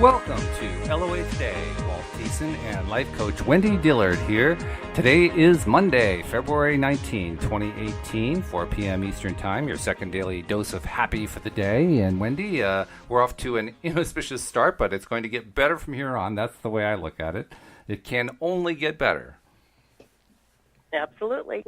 Welcome to LOA Today. Walt Thiessen and life coach Wendy Dillard here. Today is Monday, February 19, 2018, 4 p.m. Eastern Time, your second daily dose of happy for the day. And Wendy, we're off to an inauspicious start, but it's going to get better from here on. That's the way I look at it. It can only get better. Absolutely.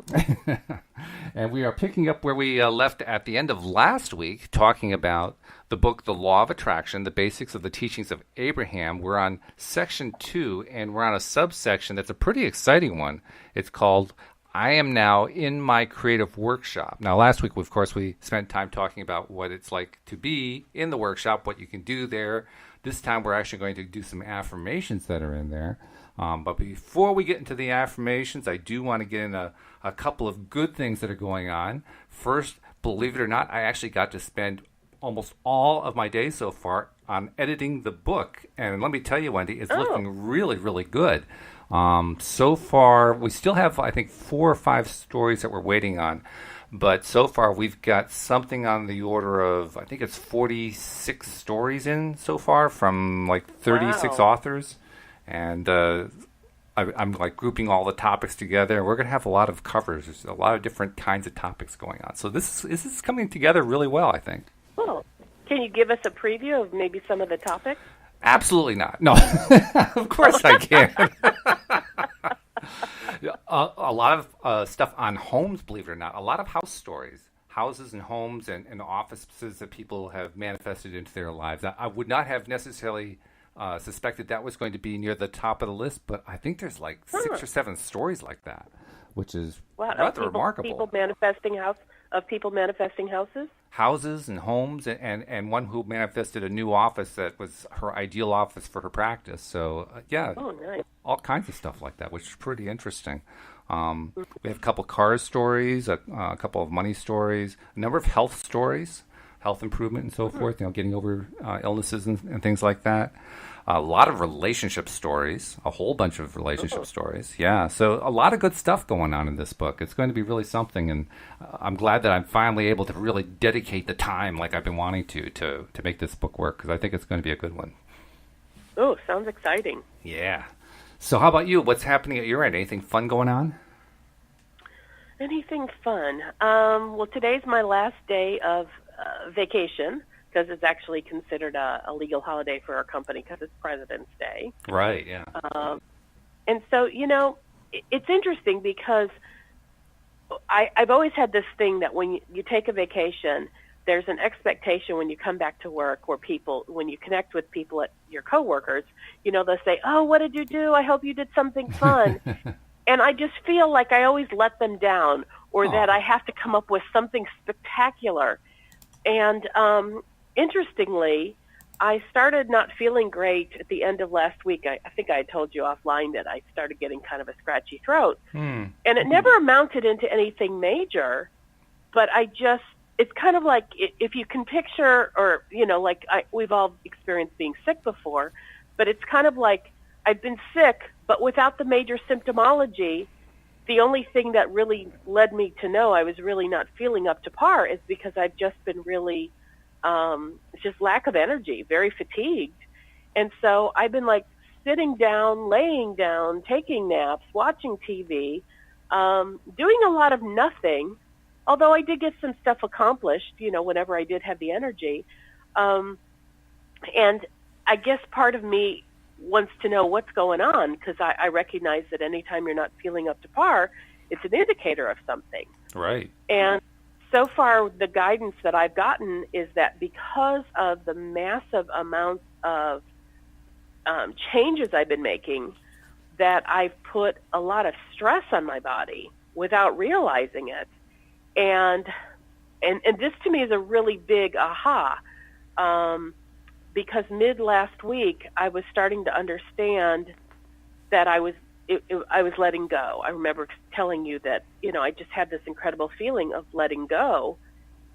And we are picking up where we left at the end of last week, talking about the book, The Law of Attraction, the basics of the teachings of Abraham. We're on section 2, and we're on a subsection that's a pretty exciting one. It's called, I Am Now in My Creative Workshop. Now, last week, of course, we spent time talking about what it's like to be in the workshop, what you can do there. This time, we're actually going to do some affirmations that are in there. But before we get into the affirmations, I do want to get in a couple of good things that are going on. First, believe it or not, I actually got to spend almost all of my days so far on editing the book. And let me tell you, Wendy, it's looking really, really good. So far, we still have, I think, 4 or 5 stories that we're waiting on. But so far, we've got something on the order of, I think it's 46 stories in so far from like 36 authors. And I'm like grouping all the topics together. We're going to have a lot of covers. There's a lot of different kinds of topics going on. So this is coming together really well, I think. Cool. Can you give us a preview of maybe some of the topics? Absolutely not. No, of course I can. A lot of stuff on homes, believe it or not. A lot of house stories. Houses and homes and offices that people have manifested into their lives. I would not have necessarily suspected that was going to be near the top of the list, but I think there's like 6 or 7 stories like that, which is rather remarkable. People manifesting houses? Houses and homes, and one who manifested a new office that was her ideal office for her practice. So, nice. All kinds of stuff like that, which is pretty interesting. We have a couple cars stories, a couple of money stories, a number of health stories, health improvement and so forth, getting over illnesses and things like that. A lot of relationship stories, a whole bunch of relationship stories. Yeah, so a lot of good stuff going on in this book. It's going to be really something, and I'm glad that I'm finally able to really dedicate the time like I've been wanting to make this book work, because I think it's going to be a good one. Oh, sounds exciting. Yeah. So how about you? What's happening at your end? Anything fun going on? Anything fun? Well, today's my last day of vacation, because it's actually considered a legal holiday for our company because it's President's Day. Right, yeah. And so, it's interesting because I've always had this thing that when you take a vacation, there's an expectation when you come back to work where when you connect with people at your coworkers, they'll say, oh, what did you do? I hope you did something fun. And I just feel like I always let them down, or that I have to come up with something spectacular. And interestingly, I started not feeling great at the end of last week. I think I told you offline that I started getting kind of a scratchy throat. And it never amounted into anything major, but it's kind of like if you can picture, or, we've all experienced being sick before, but it's kind of like I've been sick, but without the major symptomology. The only thing that really led me to know I was really not feeling up to par is because I've just been really, just lack of energy, very fatigued. And so I've been like sitting down, laying down, taking naps, watching TV, doing a lot of nothing, although I did get some stuff accomplished, whenever I did have the energy. And I guess part of me wants to know what's going on, because I recognize that anytime you're not feeling up to par, it's an indicator of something. Right. And so far, the guidance that I've gotten is that because of the massive amounts of changes I've been making, that I've put a lot of stress on my body without realizing it. And this to me is a really big aha. Because mid last week, I was starting to understand that I was letting go. I remember telling you that, I just had this incredible feeling of letting go.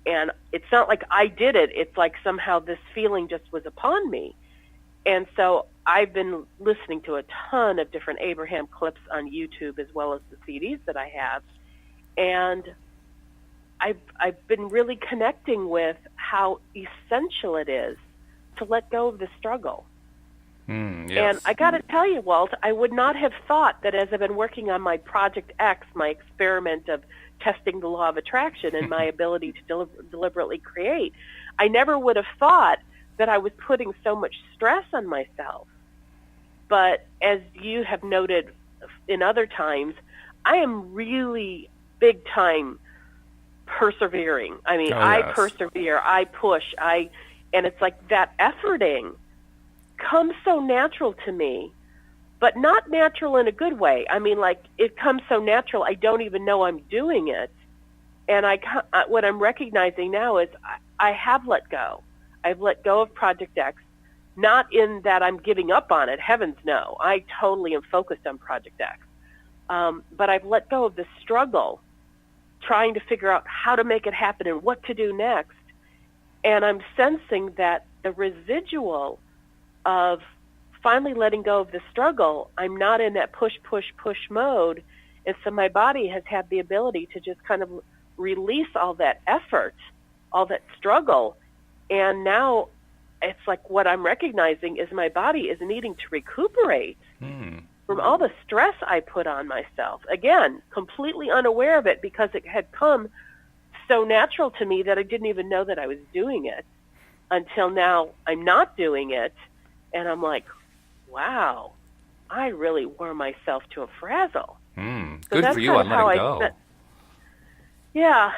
And it's not like I did it. It's like somehow this feeling just was upon me. And so I've been listening to a ton of different Abraham clips on YouTube, as well as the CDs that I have. And I've been really connecting with how essential it is to let go of the struggle. And Yes. I got to tell you, Walt, I would not have thought that as I've been working on my Project X, my experiment of testing the law of attraction and my ability to deliberately create, I never would have thought that I was putting so much stress on myself. But as you have noted in other times, I am really big time persevering. I mean, Oh, I yes. persevere, I push, and it's like that efforting comes so natural to me, but not natural in a good way. I mean, like, it comes so natural, I don't even know I'm doing it. And what I'm recognizing now is I have let go. I've let go of Project X, not in that I'm giving up on it. Heavens no. I totally am focused on Project X. But I've let go of the struggle, trying to figure out how to make it happen and what to do next. And I'm sensing that the residual of finally letting go of the struggle, I'm not in that push, push, push mode. And so my body has had the ability to just kind of release all that effort, all that struggle. And now it's like what I'm recognizing is my body is needing to recuperate from all the stress I put on myself. Again, completely unaware of it because it had come so natural to me that I didn't even know that I was doing it until now I'm not doing it. And I'm like, wow, I really wore myself to a frazzle. So Good that's for you kind on of how letting go. Yeah,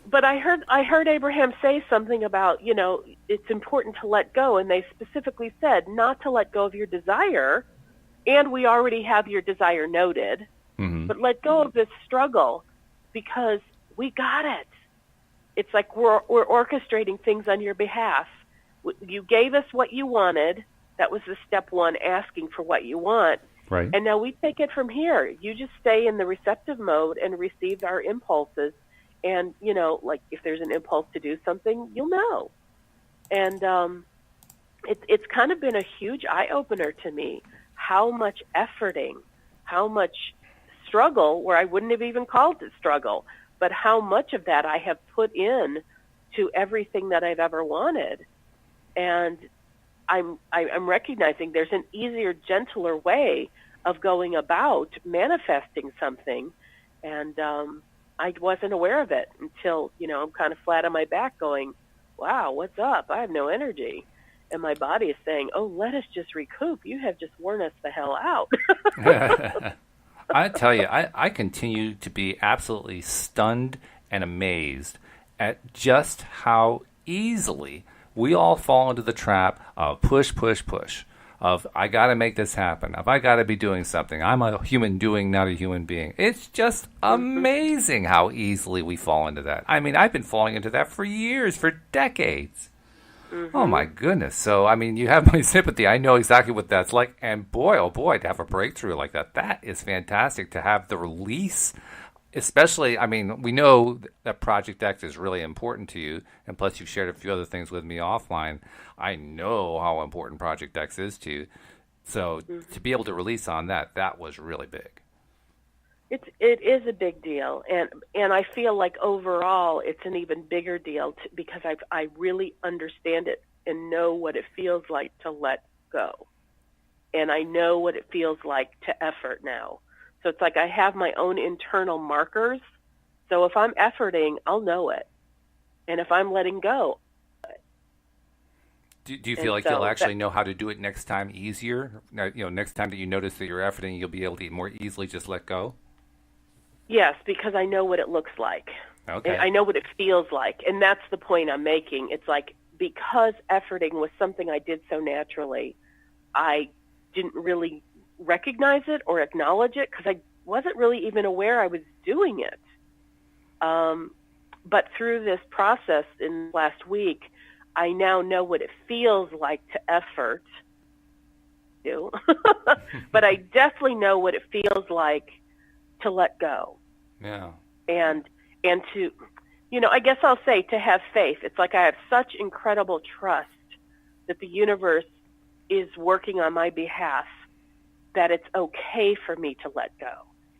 but I heard Abraham say something about, it's important to let go, and they specifically said not to let go of your desire, and we already have your desire noted, but let go of this struggle because we got it. It's like we're orchestrating things on your behalf. You gave us what you wanted. That was the step one, asking for what you want. Right. And now we take it from here. You just stay in the receptive mode and receive our impulses. And, like if there's an impulse to do something, you'll know. And it's kind of been a huge eye-opener to me, how much efforting, how much struggle, where I wouldn't have even called it struggle, but how much of that I have put in to everything that I've ever wanted. And I'm recognizing there's an easier, gentler way of going about manifesting something, and I wasn't aware of it until, I'm kind of flat on my back going, wow, what's up? I have no energy. And my body is saying, oh, let us just recoup. You have just worn us the hell out. I tell you, I continue to be absolutely stunned and amazed at just how easily we all fall into the trap of push, push, push, of I got to make this happen, of I got to be doing something. I'm a human doing, not a human being. It's just amazing how easily we fall into that. I mean, I've been falling into that for years, for decades. Oh, my goodness. So, I mean, you have my sympathy. I know exactly what that's like. And boy, oh boy, to have a breakthrough like that, that is fantastic. To have the release, especially, I mean, we know that Project X is really important to you. And plus, you've shared a few other things with me offline. I know how important Project X is to you. So, to be able to release on that, that was really big. It is a big deal, and I feel like overall it's an even bigger deal because I really understand it and know what it feels like to let go, and I know what it feels like to effort now. So it's like I have my own internal markers. So if I'm efforting, I'll know it, and if I'm letting go. Do you feel like you'll actually know how to do it next time easier? Next time that you notice that you're efforting, you'll be able to more easily just let go? Yes, because I know what it looks like. Okay. I know what it feels like, and that's the point I'm making. It's like because efforting was something I did so naturally, I didn't really recognize it or acknowledge it because I wasn't really even aware I was doing it. But through this process in last week, I now know what it feels like to effort. But I definitely know what it feels like to let go. Yeah. And to, I guess I'll say to have faith. It's like I have such incredible trust that the universe is working on my behalf that it's okay for me to let go.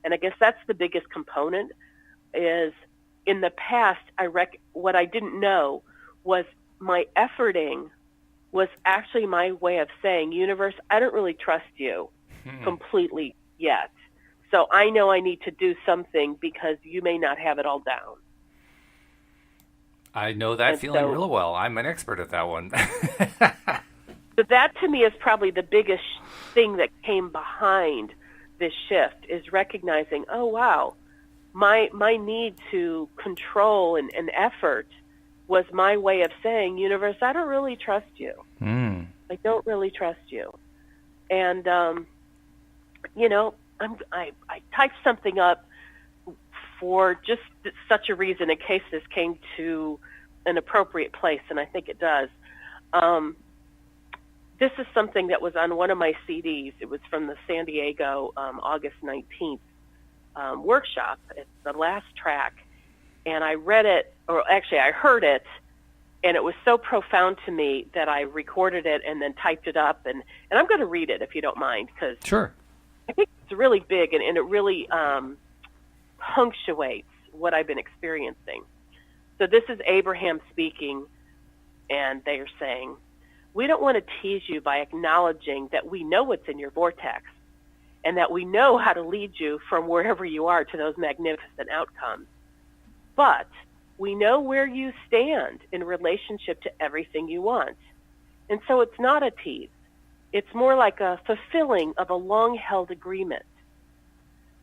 And I guess that's the biggest component is in the past, what I didn't know was my efforting was actually my way of saying, universe, I don't really trust you completely yet. So I know I need to do something because you may not have it all down. I know that feeling real well. I'm an expert at that one. So that to me is probably the biggest thing that came behind this shift, is recognizing, oh, wow, my need to control and effort was my way of saying, universe, I don't really trust you. I don't really trust you. And, I typed something up for just such a reason, in case this came to an appropriate place, and I think it does. This is something that was on one of my CDs. It was from the San Diego August 19th workshop. It's the last track. And I read it, or actually I heard it, and it was so profound to me that I recorded it and then typed it up. And I'm going to read it, if you don't mind, because Sure. I think it's really big, and it really punctuates what I've been experiencing. So this is Abraham speaking, and they are saying, we don't want to tease you by acknowledging that we know what's in your vortex and that we know how to lead you from wherever you are to those magnificent outcomes. But we know where you stand in relationship to everything you want. And so it's not a tease. It's more like a fulfilling of a long-held agreement.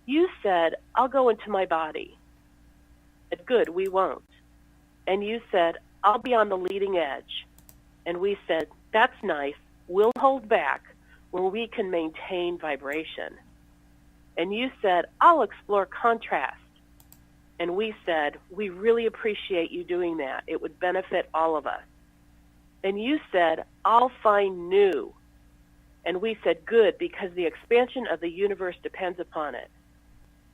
You said, I'll go into my body. But good, we won't. And you said, I'll be on the leading edge. And we said, that's nice. We'll hold back where we can maintain vibration. And you said, I'll explore contrast. And we said, we really appreciate you doing that. It would benefit all of us. And you said, I'll find new. And we said, good, because the expansion of the universe depends upon it.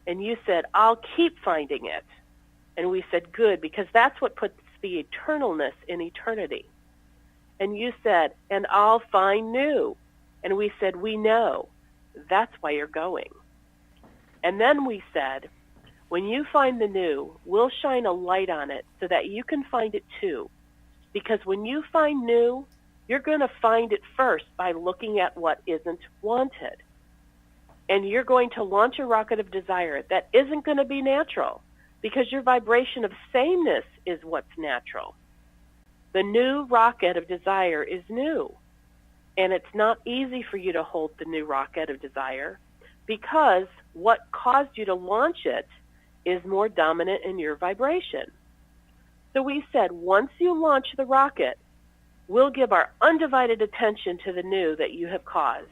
And you said, I'll keep finding it. And we said, good, because that's what puts the eternalness in eternity. And you said, and I'll find new. And we said, we know. That's why you're going. And then we said, when you find the new, we'll shine a light on it so that you can find it too. Because when you find new, you're going to find it first by looking at what isn't wanted. And you're going to launch a rocket of desire that isn't going to be natural, because your vibration of sameness is what's natural. The new rocket of desire is new. And it's not easy for you to hold the new rocket of desire, because what caused you to launch it is more dominant in your vibration. So we said, once you launch the rocket, we'll give our undivided attention to the new that you have caused.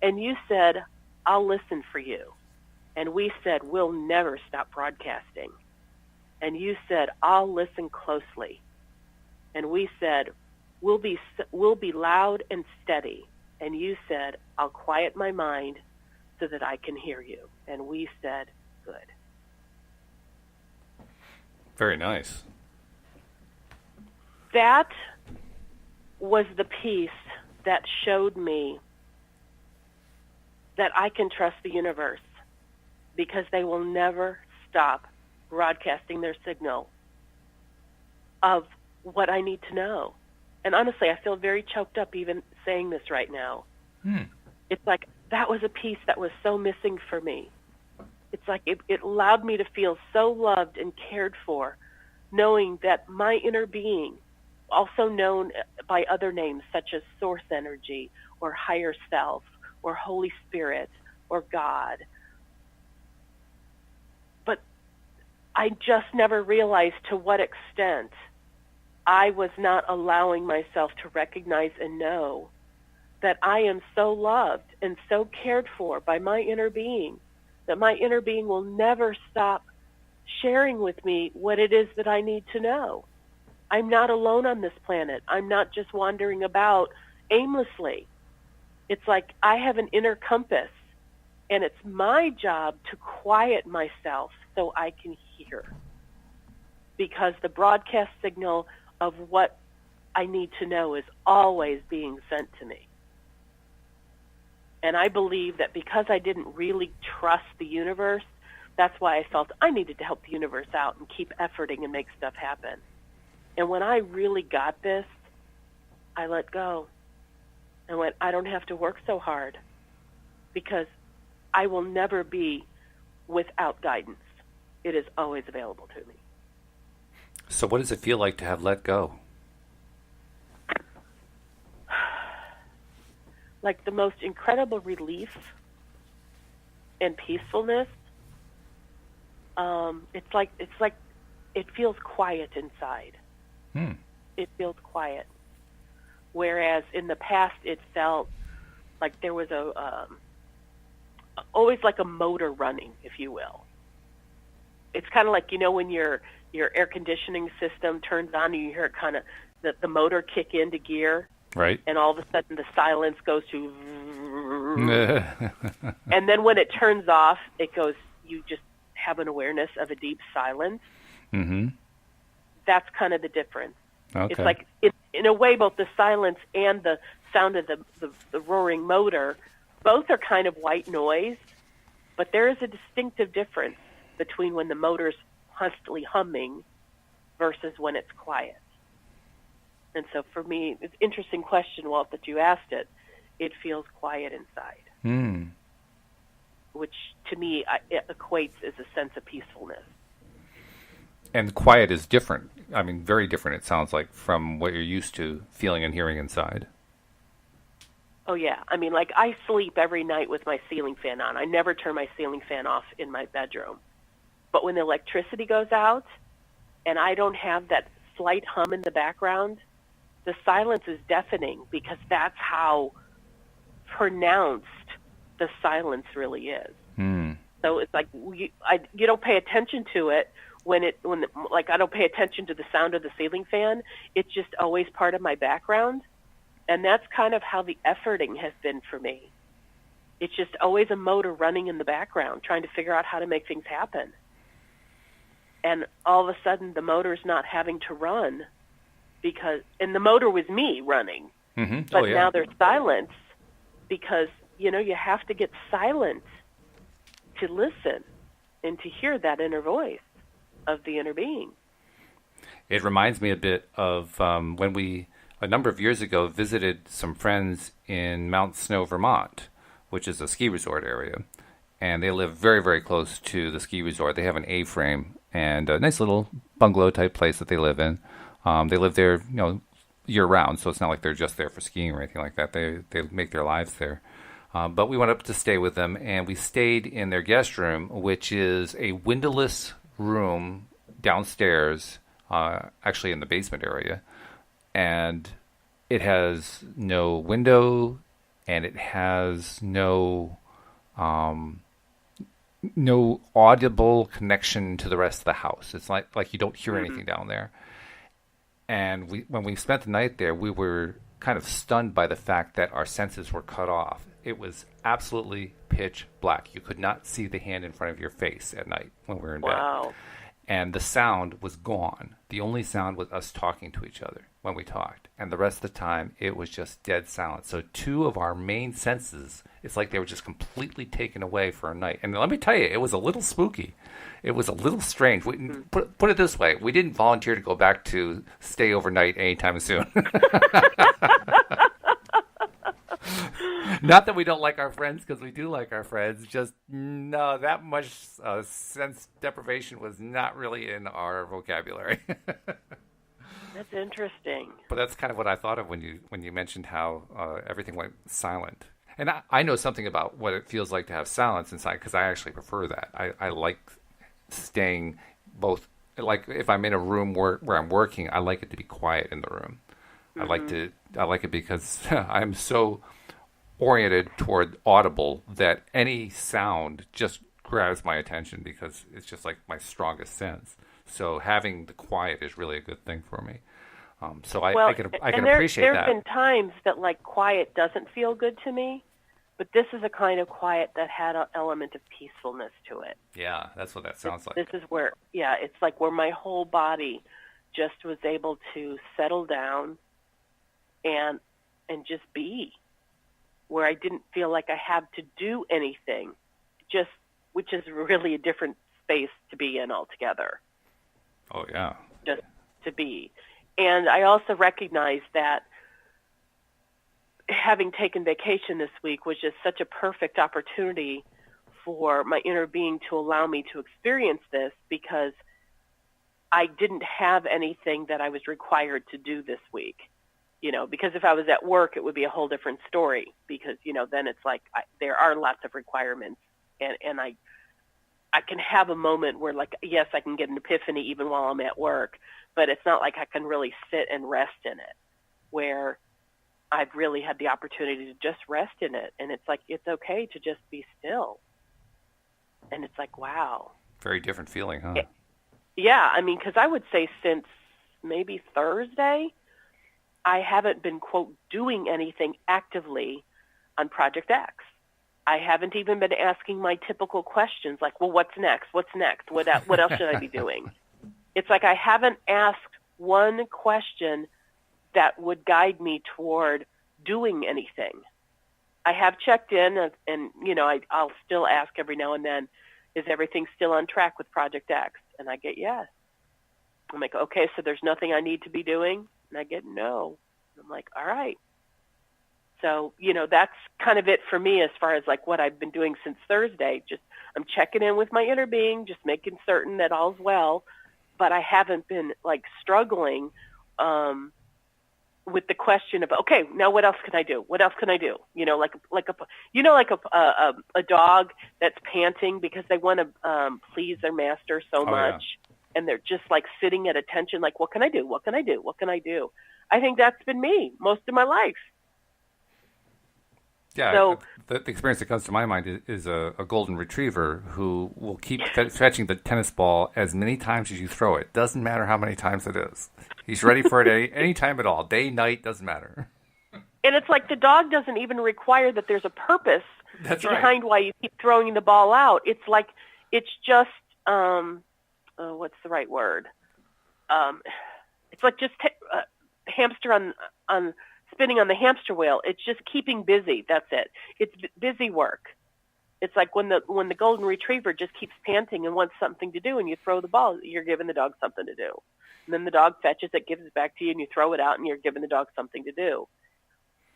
And you said, I'll listen for you. And we said, we'll never stop broadcasting. And you said, I'll listen closely. And we said, we'll be loud and steady. And you said, I'll quiet my mind so that I can hear you. And we said, good. Very nice. That was the piece that showed me that I can trust the universe, because they will never stop broadcasting their signal of what I need to know. And honestly, I feel very choked up even saying this right now. It's like that was a piece that was so missing for me. It's like it allowed me to feel so loved and cared for, knowing that my inner being, also known by other names such as source energy or higher self or Holy Spirit or God, but I just never realized to what extent I was not allowing myself to recognize and know that I am so loved and so cared for by my inner being, that my inner being will never stop sharing with me what it is that I need to know. I'm not alone on this planet. I'm not just wandering about aimlessly. It's like I have an inner compass, and it's my job to quiet myself so I can hear. Because the broadcast signal of what I need to know is always being sent to me. And I believe that because I didn't really trust the universe, that's why I felt I needed to help the universe out and keep efforting and make stuff happen. And when I really got this, I let go and went, I don't have to work so hard because I will never be without guidance. It is always available to me. So what does it feel like to have let go? Like the most incredible relief and peacefulness. It's like it feels quiet inside. It feels quiet. Whereas in the past, it felt like there was always like a motor running, if you will. It's kind of like, when your air conditioning system turns on and you hear it kind of the motor kick into gear. Right. And all of a sudden the silence goes to and then when it turns off, it goes, you just have an awareness of a deep silence. Mm-hmm. That's kind of the difference. Okay. It's like, in a way, both the silence and the sound of the roaring motor, both are kind of white noise, but there is a distinctive difference between when the motor's constantly humming versus when it's quiet. And so for me, it's an interesting question, Walt, that you asked it. It feels quiet inside, which to me it equates as a sense of peacefulness. And quiet is different. I mean, very different, it sounds like, from what you're used to feeling and hearing inside. Oh, yeah. I mean, like, I sleep every night with my ceiling fan on. I never turn my ceiling fan off in my bedroom. But when the electricity goes out and I don't have that slight hum in the background, the silence is deafening because that's how pronounced the silence really is. So it's like you don't pay attention to it like I don't pay attention to the sound of the ceiling fan. It's just always part of my background, and that's kind of how the efforting has been for me. It's just always a motor running in the background, trying to figure out how to make things happen. And all of a sudden, the motor's not having to run and the motor was me running, but now there's silence because, you have to get silent to listen and to hear that inner voice of the inner being. It reminds me a bit of when we, a number of years ago, visited some friends in Mount Snow, Vermont, which is a ski resort area. And they live very, very close to the ski resort. They have an A-frame and a nice little bungalow-type place that they live in. They live there, year-round, so it's not like they're just there for skiing or anything like that. They make their lives there. But we went up to stay with them, and we stayed in their guest room, which is a windowless room downstairs, actually in the basement area. And it has no window, and it has no audible connection to the rest of the house. It's like you don't hear anything down there. And when we spent the night there, we were kind of stunned by the fact that our senses were cut off. It was absolutely pitch black. You could not see the hand in front of your face at night when we were in bed. Wow. And the sound was gone. The only sound was us talking to each other when we talked. And the rest of the time, it was just dead silence. So two of our main senses, it's like they were just completely taken away for a night. And let me tell you, it was a little spooky. It was a little strange. Put it this way. We didn't volunteer to go back to stay overnight anytime soon. Not that we don't like our friends, because we do like our friends. Just, no, that much sense deprivation was not really in our vocabulary. That's interesting. But that's kind of what I thought of when you mentioned how everything went silent. And I know something about what it feels like to have silence inside, because I actually prefer that. I like staying both, like if I'm in a room where I'm working, I like it to be quiet in the room. I like it because I'm so oriented toward audible that any sound just grabs my attention because it's just like my strongest sense. So having the quiet is really a good thing for me. So I can appreciate that. There's been times that like quiet doesn't feel good to me, but this is a kind of quiet that had an element of peacefulness to it. Yeah, that's what that sounds like. This is where, it's like where my whole body just was able to settle down and just be, where I didn't feel like I had to do anything, which is really a different space to be in altogether. Oh, yeah. Just to be. And I also recognize that having taken vacation this week was just such a perfect opportunity for my inner being to allow me to experience this, because I didn't have anything that I was required to do this week. Because if I was at work, it would be a whole different story, because, then it's like there are lots of requirements, and I can have a moment where, like, yes, I can get an epiphany even while I'm at work, but it's not like I can really sit and rest in it, where I've really had the opportunity to just rest in it. And it's like, it's okay to just be still. And it's like, wow. Very different feeling, huh? Yeah, I mean, because I would say since maybe Thursday, I haven't been, quote, doing anything actively on Project X. I haven't even been asking my typical questions like, well, what's next? What's next? What else should I be doing? It's like I haven't asked one question that would guide me toward doing anything. I have checked in, and I'll still ask every now and then, is everything still on track with Project X? And I get yes. I'm like, okay, so there's nothing I need to be doing? And I get no. I'm like, all right. So, that's kind of it for me as far as like what I've been doing since Thursday. Just I'm checking in with my inner being, just making certain that all's well. But I haven't been like struggling with the question of, okay, now what else can I do? What else can I do? Like a dog that's panting because they want to please their master so much. Yeah. And they're just like sitting at attention, like, what can I do? What can I do? What can I do? I think that's been me most of my life. Yeah, so, the experience that comes to my mind is a golden retriever who will keep fetching the tennis ball as many times as you throw it. Doesn't matter how many times it is. He's ready for it any time at all. Day, night, doesn't matter. And it's like the dog doesn't even require that there's a purpose behind why you keep throwing the ball out. It's like, it's just, what's the right word? It's like just hamster on spinning on the hamster wheel. It's just keeping busy. That's it. It's busy work. It's like when the golden retriever just keeps panting and wants something to do, and you throw the ball, you're giving the dog something to do. And then the dog fetches it, gives it back to you, and you throw it out, and you're giving the dog something to do.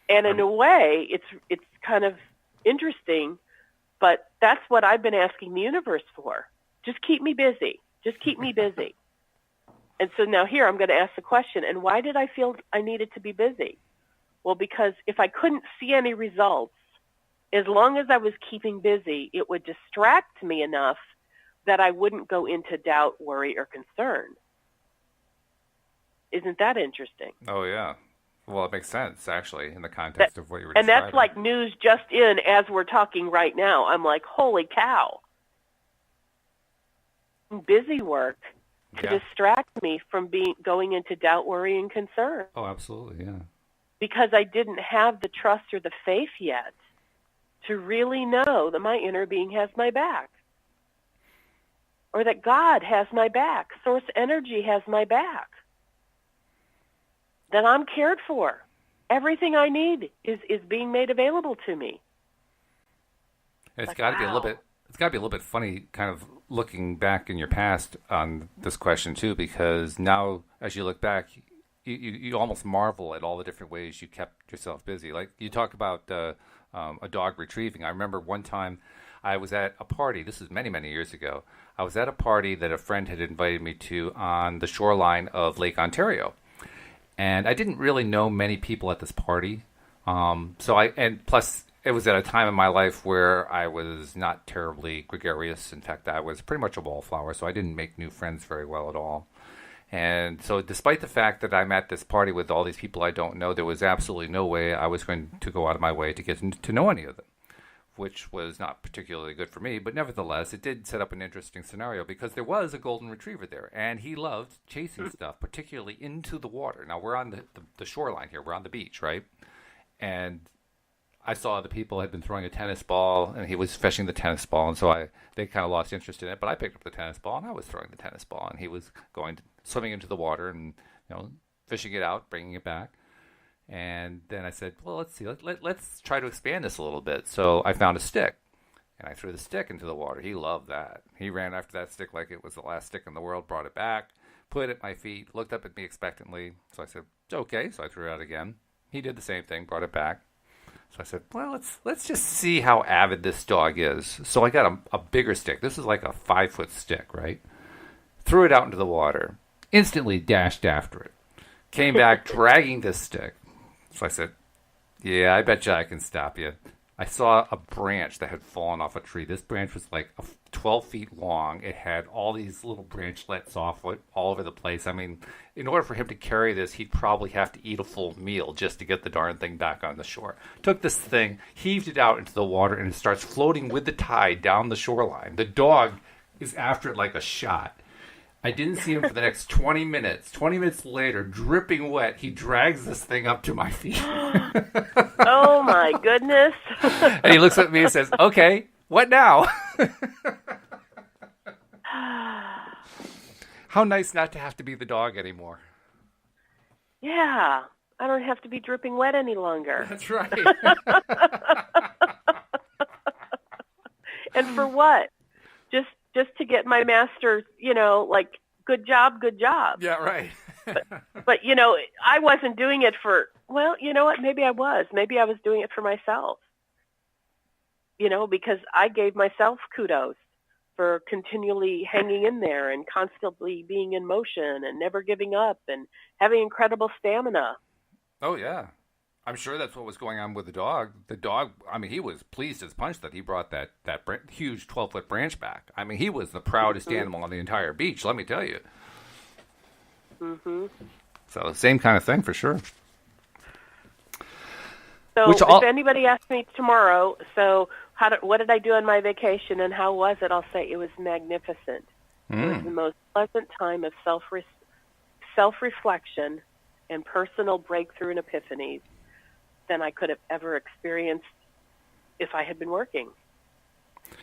And in a way, it's kind of interesting, but that's what I've been asking the universe for. Just keep me busy. Just keep me busy. And so now here I'm going to ask the question, and why did I feel I needed to be busy? Well, because if I couldn't see any results, as long as I was keeping busy, it would distract me enough that I wouldn't go into doubt, worry, or concern. Isn't that interesting? Oh, yeah. Well, it makes sense, actually, in the context of what you were describing. And that's like news just in as we're talking right now. I'm like, holy cow. Busy work to distract me from going into doubt, worry, and concern. Oh, absolutely, yeah. Because I didn't have the trust or the faith yet to really know that my inner being has my back, or that God has my back, source energy has my back, that I'm cared for. Everything I need is being made available to me. It's got to be a little bit. It's got to be a little bit funny, kind of looking back in your past on this question too, because now as you look back, you almost marvel at all the different ways you kept yourself busy. Like you talk about a dog retrieving. I remember one time I was at a party. This is many, many years ago. I was at a party that a friend had invited me to on the shoreline of Lake Ontario. And I didn't really know many people at this party. Plus it was at a time in my life where I was not terribly gregarious. In fact, I was pretty much a wallflower, so I didn't make new friends very well at all. And so despite the fact that I'm at this party with all these people I don't know, there was absolutely no way I was going to go out of my way to get to know any of them, which was not particularly good for me. But nevertheless, it did set up an interesting scenario because there was a golden retriever there, and he loved chasing stuff, particularly into the water. Now, we're on the shoreline here. We're on the beach, right? And I saw the people had been throwing a tennis ball, and he was fishing the tennis ball, and so they kind of lost interest in it. But I picked up the tennis ball, and I was throwing the tennis ball, and he was swimming into the water and fishing it out, bringing it back. And then I said, well, let's see, let's try to expand this a little bit. So I found a stick, and I threw the stick into the water. He loved that. He ran after that stick like it was the last stick in the world, brought it back, put it at my feet, looked up at me expectantly. So I said, okay. So I threw it out again. He did the same thing, brought it back. So I said, well, let's just see how avid this dog is. So I got a bigger stick. This is like a 5-foot stick, right? Threw it out into the water. Instantly dashed after it. Came back dragging this stick. So I said, yeah, I bet you I can stop you. I saw a branch that had fallen off a tree. This branch was like 12 feet long. It had all these little branchlets off it all over the place. I mean, in order for him to carry this, he'd probably have to eat a full meal just to get the darn thing back on the shore. Took this thing, heaved it out into the water, and it starts floating with the tide down the shoreline. The dog is after it like a shot. I didn't see him for the next 20 minutes. 20 minutes later, dripping wet, he drags this thing up to my feet. Oh, my goodness. And he looks at me and says, okay, what now? How nice not to have to be the dog anymore. Yeah, I don't have to be dripping wet any longer. That's right. And for what? Just to get my master's, like, good job, good job. Yeah, right. But, I wasn't doing it for, well, you know what? Maybe I was. Maybe I was doing it for myself. Because I gave myself kudos for continually hanging in there and constantly being in motion and never giving up and having incredible stamina. Oh, yeah. I'm sure that's what was going on with the dog. The dog, I mean, he was pleased as punch that he brought that huge 12-foot branch back. I mean, he was the proudest animal on the entire beach, let me tell you. Mm-hmm. So, same kind of thing for sure. So, if anybody asks me tomorrow, what did I do on my vacation and how was it? I'll say it was magnificent. It was the most pleasant time of self-reflection and personal breakthrough and epiphanies than I could have ever experienced if I had been working.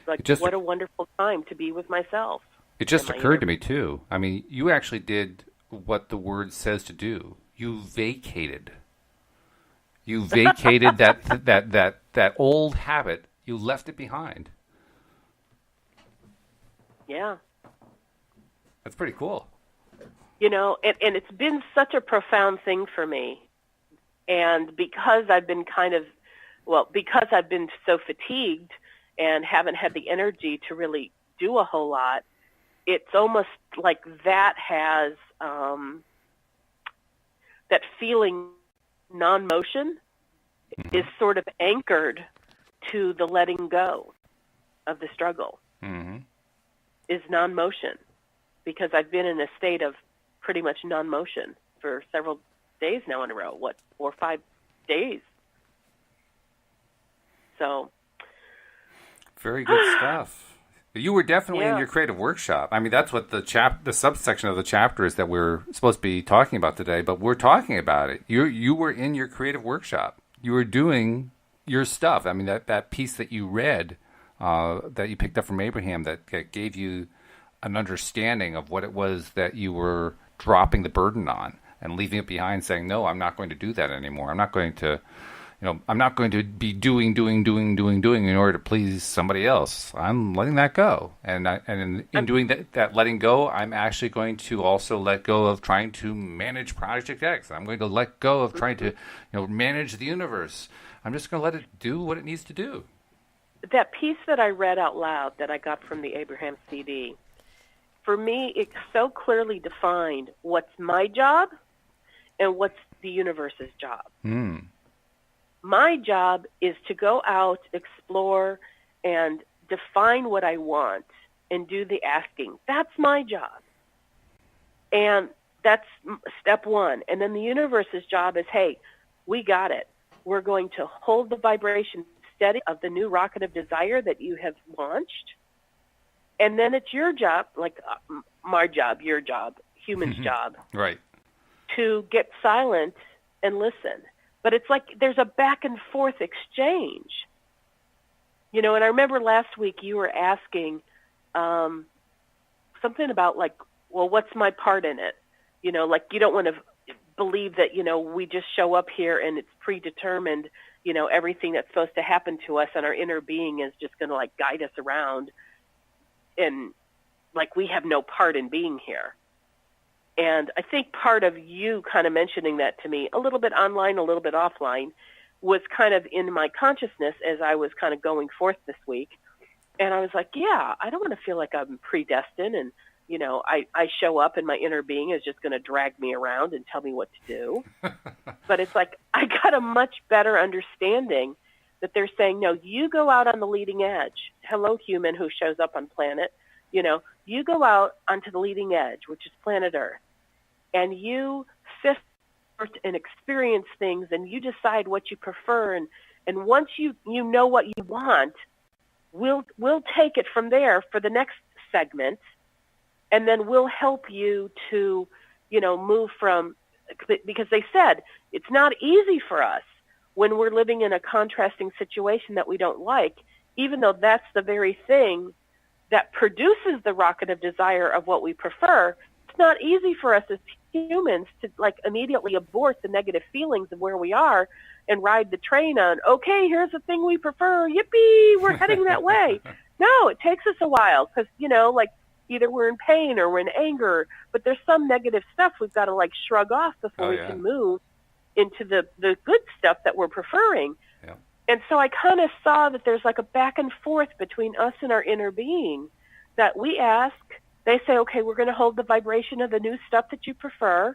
Like, what a wonderful time to be with myself. It just occurred to me, too. I mean, you actually did what the word says to do. You vacated. You vacated that old habit. You left it behind. Yeah. That's pretty cool. And it's been such a profound thing for me. And because I've been because I've been so fatigued and haven't had the energy to really do a whole lot, it's almost like that has, that feeling non-motion is sort of anchored to the letting go of the struggle, is non-motion, because I've been in a state of pretty much non-motion for several days now in a row, 4 or 5 days. So. Very good stuff. You were definitely in your creative workshop. I mean, that's what the subsection of the chapter is that we're supposed to be talking about today, but we're talking about it. You were in your creative workshop. You were doing your stuff. I mean, that piece that you read, that you picked up from Abraham, that gave you an understanding of what it was that you were dropping the burden on and leaving it behind, saying, no, I'm not going to do that anymore. I'm not going to be doing in order to please somebody else. I'm letting that go. And in doing that letting go, I'm actually going to also let go of trying to manage Project X. I'm going to let go of trying to, manage the universe. I'm just going to let it do what it needs to do. That piece that I read out loud that I got from the Abraham CD, for me, it so clearly defined what's my job and what's the universe's job. My job is to go out, explore, and define what I want and do the asking. That's my job. And that's step one. And then the universe's job is, hey, we got it. We're going to hold the vibration steady of the new rocket of desire that you have launched. And then it's your job, like my job, your job, human's job, right, to get silent and listen. But it's like there's a back and forth exchange. And I remember last week you were asking something about, like, well, what's my part in it? Like, you don't want to believe that, we just show up here and it's predetermined, everything that's supposed to happen to us and our inner being is just going to, like, guide us around. And, like, we have no part in being here. And I think part of you kind of mentioning that to me, a little bit online, a little bit offline, was kind of in my consciousness as I was kind of going forth this week. And I was like, yeah, I don't want to feel like I'm predestined and, I show up and my inner being is just going to drag me around and tell me what to do. But it's like I got a much better understanding that they're saying, no, you go out on the leading edge. Hello, human who shows up on planet. You go out onto the leading edge, which is planet Earth, and you sift and experience things, and you decide what you prefer. And once you know what you want, we'll take it from there for the next segment. And then we'll help you to, move from, because they said it's not easy for us when we're living in a contrasting situation that we don't like, even though that's the very thing that produces the rocket of desire of what we prefer. It's not easy for us as humans to immediately abort the negative feelings of where we are and ride the train on, okay, here's the thing we prefer. Yippee, we're heading that way. No, it takes us a while because, either we're in pain or we're in anger, but there's some negative stuff we've got to shrug off before we can move into the good stuff that we're preferring. Yeah. And so I kind of saw that there's a back and forth between us and our inner being that we ask, they say, okay, we're going to hold the vibration of the new stuff that you prefer.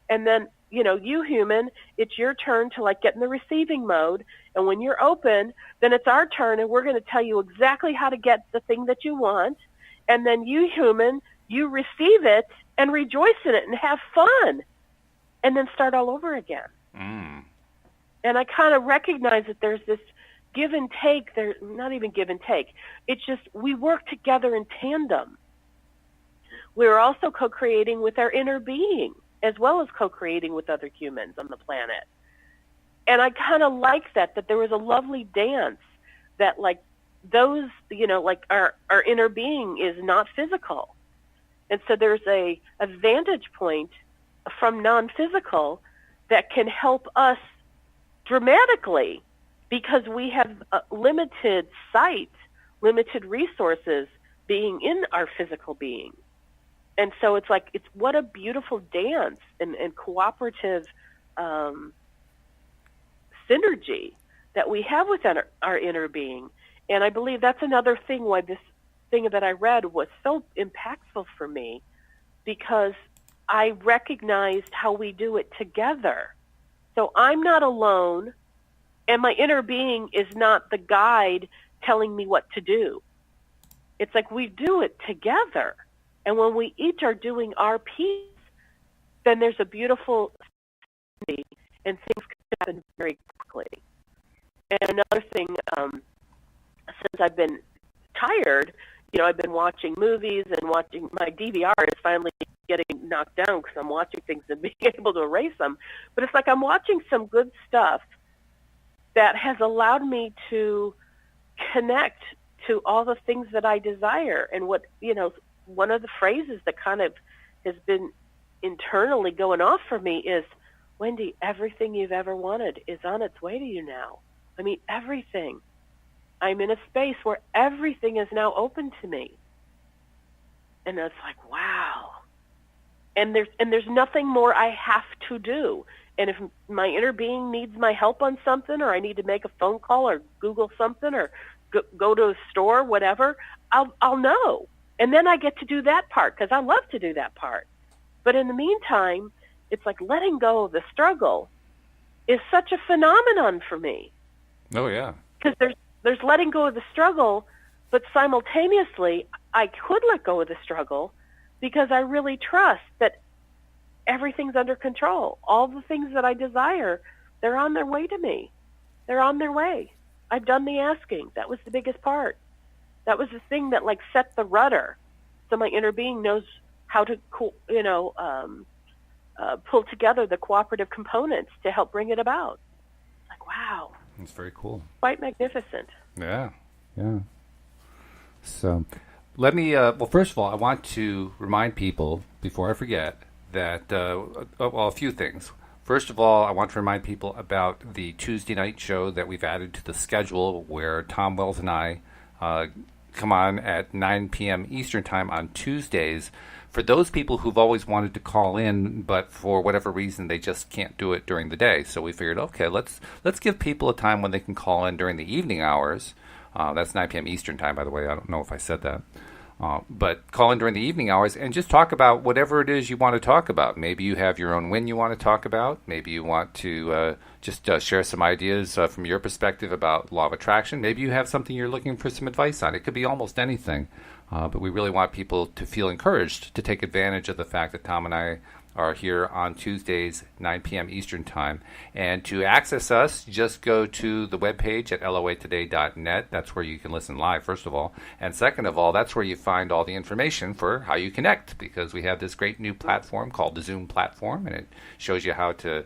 And then, you human, it's your turn to get in the receiving mode. And when you're open, then it's our turn and we're going to tell you exactly how to get the thing that you want. And then you human, you receive it and rejoice in it and have fun and then start all over again. Mm. And I kind of recognize that there's this give and take. There's not even give and take. It's just we work together in tandem. We're also co-creating with our inner being as well as co-creating with other humans on the planet. And I kind of like that there was a lovely dance that those, our inner being is not physical. And so there's a vantage point from non-physical that can help us dramatically because we have limited sight, limited resources being in our physical being. And so it's what a beautiful dance and cooperative synergy that we have within our inner being. And I believe that's another thing why this thing that I read was so impactful for me, because I recognized how we do it together. So I'm not alone, and my inner being is not the guide telling me what to do. It's we do it together. And when we each are doing our piece, then there's a beautiful synergy, and things can happen very quickly. And another thing, since I've been tired, I've been watching movies and watching, my DVR is finally getting knocked down because I'm watching things and being able to erase them. But it's I'm watching some good stuff that has allowed me to connect to all the things that I desire. And what, one of the phrases that kind of has been internally going off for me is, Wendy, everything you've ever wanted is on its way to you now. I mean, everything. I'm in a space where everything is now open to me. And it's wow. And there's nothing more I have to do. And if my inner being needs my help on something, or I need to make a phone call or Google something or go to a store, whatever, I'll know. And then I get to do that part because I love to do that part. But in the meantime, it's letting go of the struggle is such a phenomenon for me. Oh, yeah. Because there's letting go of the struggle, but simultaneously, I could let go of the struggle because I really trust that everything's under control. All the things that I desire, they're on their way to me. They're on their way. I've done the asking. That was the biggest part. That was the thing that set the rudder, so my inner being knows how to, pull together the cooperative components to help bring it about. Wow. It's very cool. Quite magnificent. Yeah. Yeah. So let me, well, first of all, I want to remind people, before I forget, that, a few things. First of all, I want to remind people about the Tuesday night show that we've added to the schedule, where Tom Wells and I come on at 9 p.m. Eastern Time on Tuesdays for those people who've always wanted to call in, but for whatever reason they just can't do it during the day. So we figured, okay, let's give people a time when they can call in during the evening hours. That's 9 p.m. Eastern Time, by the way. I don't know if I said that. But call in during the evening hours and just talk about whatever it is you want to talk about. Maybe you have your own win you want to talk about. Maybe you want to just share some ideas from your perspective about law of attraction. Maybe you have something you're looking for some advice on. It could be almost anything. But we really want people to feel encouraged to take advantage of the fact that Tom and I are here on Tuesdays, 9 p.m. Eastern Time. And to access us, just go to the webpage at loatoday.net. That's where you can listen live, first of all. And second of all, that's where you find all the information for how you connect, because we have this great new platform called the Zoom platform, and it shows you how to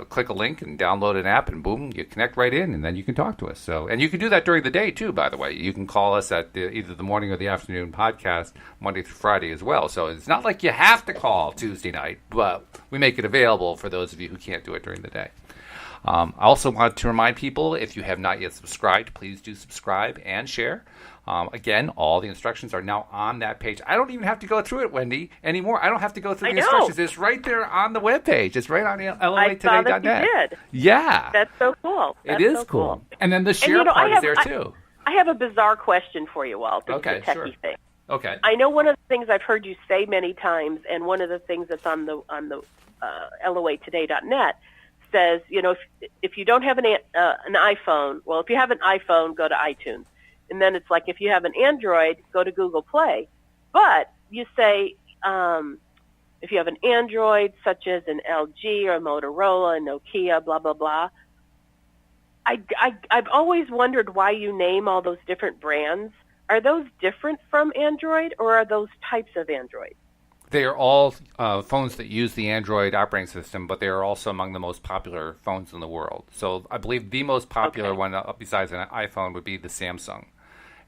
click a link and download an app, and boom, you connect right in, and then you can talk to us. So, and you can do that during the day too, by the way. You can call us at either the morning or the afternoon podcast, Monday through Friday as well. So it's not like you have to call Tuesday night, but we make it available for those of you who can't do it during the day. I also want to remind people, if you have not yet subscribed, please do subscribe and share. Again, all the instructions are now on that page. I don't even have to go through it, Wendy, anymore. I don't have to go through the instructions. It's right there on the webpage. It's right on loatoday.net. I saw that you did. Yeah. That's so cool. It is so cool. And then the share part is there, too. I have a bizarre question for you, Walt. Okay, a techie sure. thing. Okay. I know one of the things I've heard you say many times, and one of the things that's on the loatoday.net says, if you don't have an iPhone, well, if you have an iPhone, go to iTunes. And then it's like, if you have an Android, go to Google Play. But you say, if you have an Android, such as an LG or a Motorola, a Nokia, blah, blah, blah, I've always wondered why you name all those different brands. Are those different from Android, or are those types of Android? They are all phones that use the Android operating system, but they are also among the most popular phones in the world. So I believe the most popular one, besides an iPhone, would be the Samsung.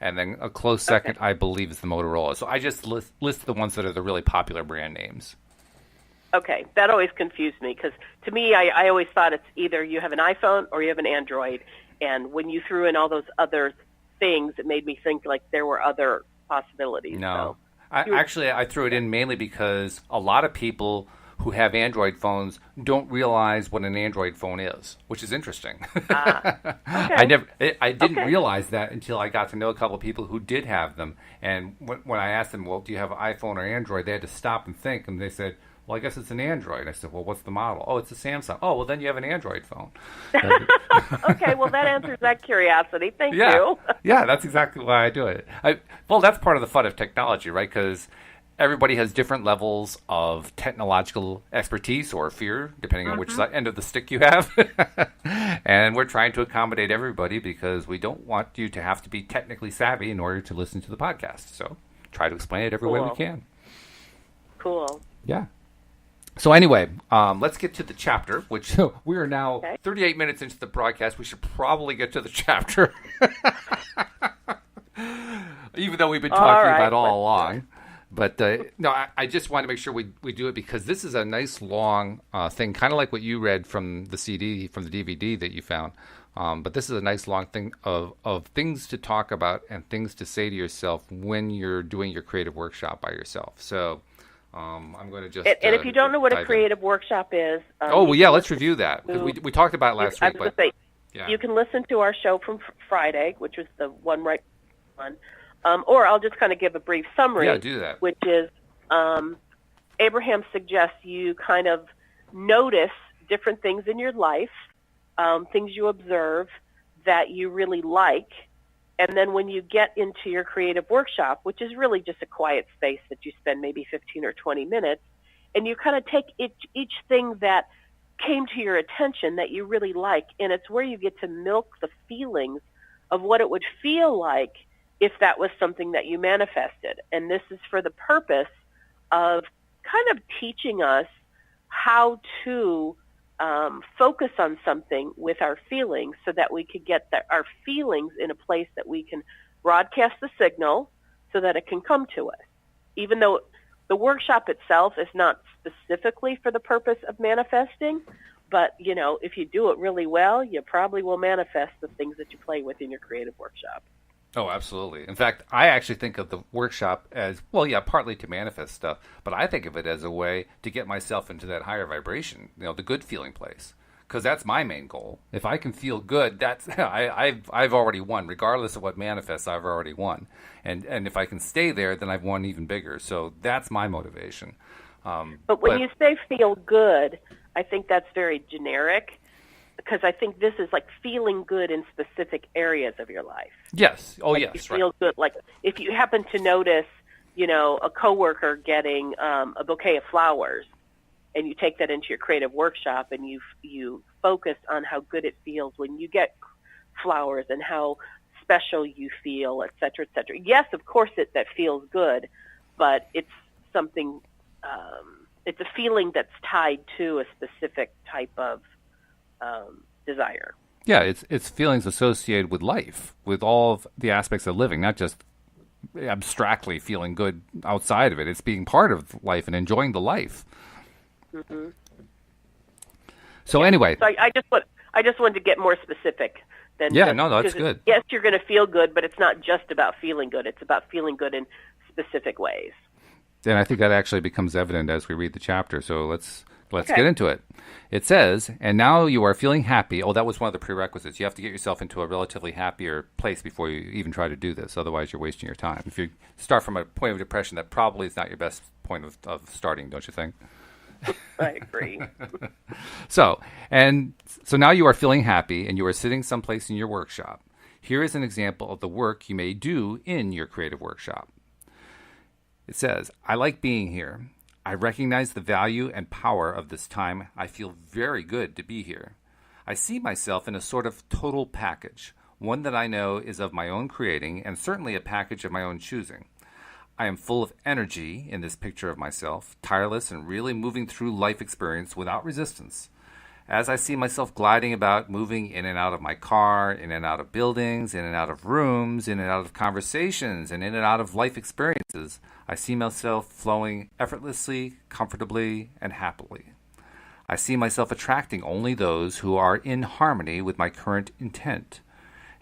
And then a close second, I believe, is the Motorola. So I just list the ones that are the really popular brand names. Okay, that always confused me, because to me, I always thought it's either you have an iPhone or you have an Android. And when you threw in all those other things, it made me think like there were other possibilities. No. So. I threw it in mainly because a lot of people who have Android phones don't realize what an Android phone is, which is interesting. Okay. I didn't realize that until I got to know a couple of people who did have them. And when I asked them, well, do you have an iPhone or Android, they had to stop and think, and they said, well, I guess it's an Android. I said, well, what's the model? Oh, it's a Samsung. Oh, well, then you have an Android phone. Okay, well, that answers that curiosity. Thank you. Yeah, that's exactly why I do it. Well, that's part of the fun of technology, right? Because everybody has different levels of technological expertise or fear, depending on which end of the stick you have. And we're trying to accommodate everybody because we don't want you to have to be technically savvy in order to listen to the podcast. So try to explain it every way we can. Cool. Yeah. So anyway, let's get to the chapter, which we are now 38 minutes into the broadcast. We should probably get to the chapter, even though we've been talking about it all along. But no, I just want to make sure we do it because this is a nice long thing, kind of like what you read from the CD, from the DVD that you found. But this is a nice long thing of things to talk about and things to say to yourself when you're doing your creative workshop by yourself. So I'm going to just... And if you don't know what a creative workshop is... let's review that. We talked about it last week. You can listen to our show from Friday, which was the one right on. Or I'll just kind of give a brief summary. Yeah, do that. Which is Abraham suggests you kind of notice different things in your life, things you observe that you really like, and then when you get into your creative workshop, which is really just a quiet space that you spend maybe 15 or 20 minutes, and you kind of take each thing that came to your attention that you really like, and it's where you get to milk the feelings of what it would feel like if that was something that you manifested. And this is for the purpose of kind of teaching us how to focus on something with our feelings so that we could get our feelings in a place that we can broadcast the signal so that it can come to us. Even though the workshop itself is not specifically for the purpose of manifesting, but, if you do it really well, you probably will manifest the things that you play with in your creative workshop. Oh, absolutely. In fact, I actually think of the workshop as, well, yeah, partly to manifest stuff, but I think of it as a way to get myself into that higher vibration, the good feeling place. Because that's my main goal. If I can feel good, that's I've already won. Regardless of what manifests, I've already won. And if I can stay there, then I've won even bigger. So that's my motivation. But when you say feel good, I think that's very generic, because I think this is like feeling good in specific areas of your life. Yes. Oh, like yes. You feel good. Like if you happen to notice, a coworker getting a bouquet of flowers, and you take that into your creative workshop, and you focus on how good it feels when you get flowers and how special you feel, et cetera, et cetera. Yes, of course, that feels good, but it's something. It's a feeling that's tied to a specific type of desire. Yeah, it's feelings associated with life, with all of the aspects of living, not just abstractly feeling good outside of it. It's being part of life and enjoying the life. Mm-hmm. So anyway, so I just wanted to get more specific. That's good. Yes, you're going to feel good, but it's not just about feeling good. It's about feeling good in specific ways. And I think that actually becomes evident as we read the chapter. So let's get into it. It says, and now you are feeling happy. Oh, that was one of the prerequisites. You have to get yourself into a relatively happier place before you even try to do this. Otherwise, you're wasting your time. If you start from a point of depression, that probably is not your best point of starting, don't you think? I agree. So now you are feeling happy, and you are sitting someplace in your workshop. Here is an example of the work you may do in your creative workshop. It says, I like being here. I recognize the value and power of this time. I feel very good to be here. I see myself in a sort of total package, one that I know is of my own creating, and certainly a package of my own choosing. I am full of energy in this picture of myself, tireless and really moving through life experience without resistance. As I see myself gliding about, moving in and out of my car, in and out of buildings, in and out of rooms, in and out of conversations, and in and out of life experiences, I see myself flowing effortlessly, comfortably, and happily. I see myself attracting only those who are in harmony with my current intent,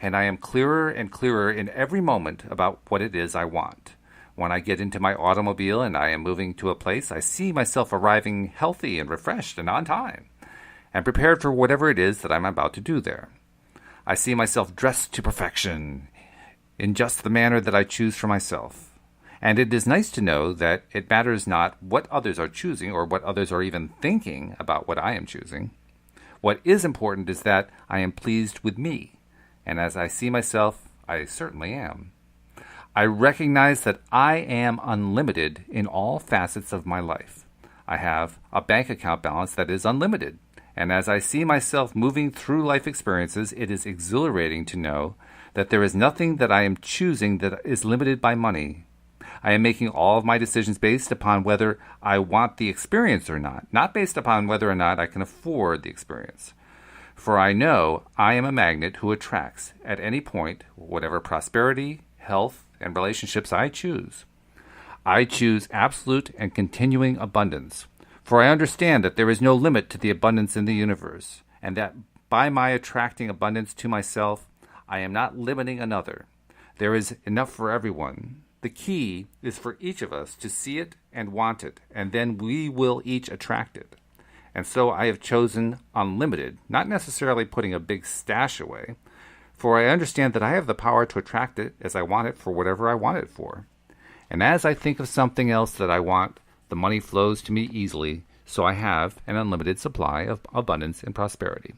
and I am clearer and clearer in every moment about what it is I want. When I get into my automobile and I am moving to a place, I see myself arriving healthy and refreshed and on time, and prepared for whatever it is that I'm about to do there. I see myself dressed to perfection in just the manner that I choose for myself. And it is nice to know that it matters not what others are choosing or what others are even thinking about what I am choosing. What is important is that I am pleased with me, and as I see myself, I certainly am. I recognize that I am unlimited in all facets of my life. I have a bank account balance that is unlimited. And as I see myself moving through life experiences, it is exhilarating to know that there is nothing that I am choosing that is limited by money. I am making all of my decisions based upon whether I want the experience or not based upon whether or not I can afford the experience. For I know I am a magnet who attracts, at any point, whatever prosperity, health, and relationships I choose. I choose absolute and continuing abundance. For I understand that there is no limit to the abundance in the universe, and that by my attracting abundance to myself, I am not limiting another. There is enough for everyone. The key is for each of us to see it and want it, and then we will each attract it. And so I have chosen unlimited, not necessarily putting a big stash away, for I understand that I have the power to attract it as I want it for whatever I want it for. And as I think of something else that I want, the money flows to me easily, so I have an unlimited supply of abundance and prosperity.